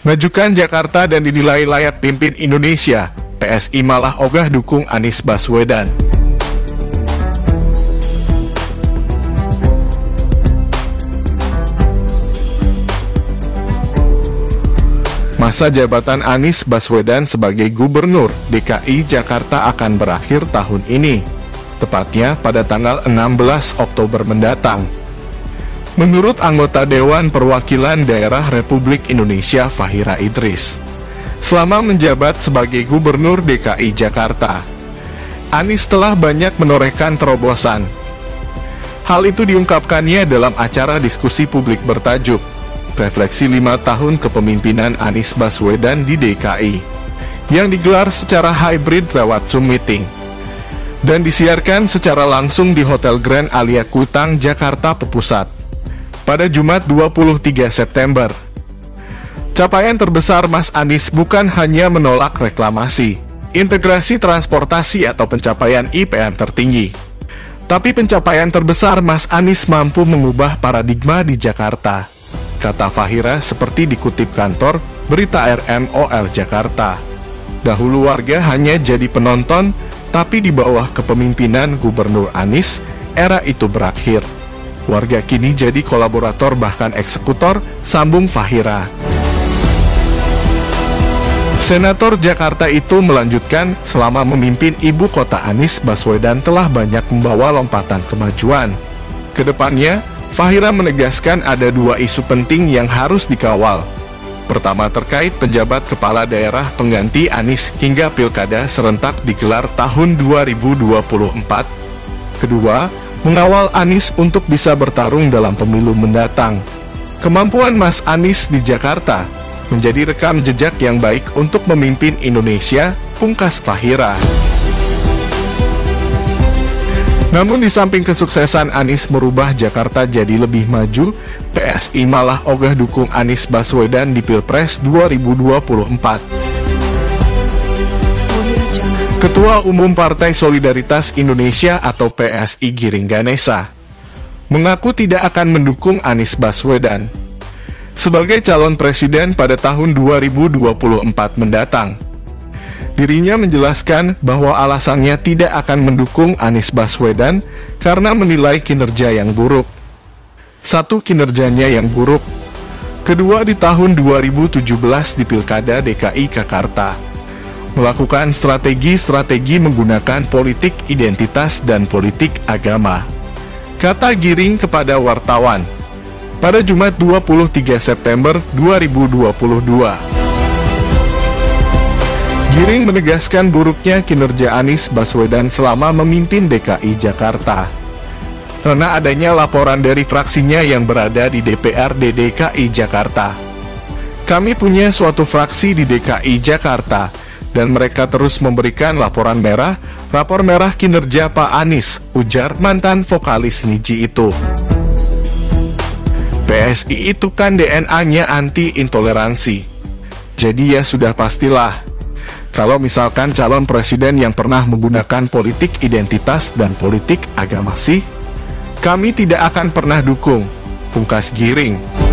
Majukan Jakarta dan dinilai layak pimpin Indonesia, PSI malah ogah dukung Anies Baswedan. Masa jabatan Anies Baswedan sebagai Gubernur DKI Jakarta akan berakhir tahun ini, tepatnya pada tanggal 16 Oktober mendatang. Menurut anggota Dewan Perwakilan Daerah Republik Indonesia Fahira Idris, selama menjabat sebagai Gubernur DKI Jakarta, Anies telah banyak menorehkan terobosan. Hal itu diungkapkannya dalam acara diskusi publik bertajuk Refleksi 5 tahun kepemimpinan Anies Baswedan di DKI, yang digelar secara hybrid lewat Zoom Meeting, dan disiarkan secara langsung di Hotel Grand Alia Kutang, Jakarta Pusat, pada Jumat 23 September. Capaian terbesar Mas Anies bukan hanya menolak reklamasi, integrasi transportasi atau pencapaian IPM tertinggi, tapi pencapaian terbesar Mas Anies mampu mengubah paradigma di Jakarta, kata Fahira seperti dikutip kantor berita RMOL Jakarta. Dahulu warga hanya jadi penonton, tapi di bawah kepemimpinan Gubernur Anies, era itu berakhir. Warga kini jadi kolaborator bahkan eksekutor, sambung Fahira. Senator Jakarta itu melanjutkan, selama memimpin ibu kota Anies Baswedan telah banyak membawa lompatan kemajuan. Kedepannya, Fahira menegaskan ada 2 isu penting yang harus dikawal. Pertama terkait penjabat kepala daerah pengganti Anies hingga pilkada serentak digelar tahun 2024. Kedua, mengawal Anies untuk bisa bertarung dalam pemilu mendatang. Kemampuan Mas Anies di Jakarta menjadi rekam jejak yang baik untuk memimpin Indonesia, pungkas Fahira. Namun di samping kesuksesan Anies merubah Jakarta jadi lebih maju, PSI malah ogah dukung Anies Baswedan di Pilpres 2024. Ketua Umum Partai Solidaritas Indonesia atau PSI Giring Ganesa mengaku tidak akan mendukung Anies Baswedan sebagai calon presiden pada tahun 2024 mendatang. Dirinya menjelaskan bahwa alasannya tidak akan mendukung Anies Baswedan karena menilai kinerja yang buruk. Satu, kinerjanya yang buruk. Kedua, di tahun 2017 di Pilkada DKI Jakarta melakukan strategi menggunakan politik identitas dan politik agama, kata Giring kepada wartawan pada Jumat 23 September 2022. Giring menegaskan buruknya kinerja Anies Baswedan selama memimpin DKI Jakarta karena adanya laporan dari fraksinya yang berada di DPRD DKI Jakarta. Kami punya suatu fraksi di DKI Jakarta, dan mereka terus memberikan laporan merah, rapor merah kinerja Pak Anies, ujar mantan vokalis Niji itu. PSI itu kan DNA-nya anti intoleransi. Jadi ya sudah pastilah, kalau misalkan calon presiden yang pernah menggunakan politik identitas dan politik agama sih, kami tidak akan pernah dukung, pungkas Giring.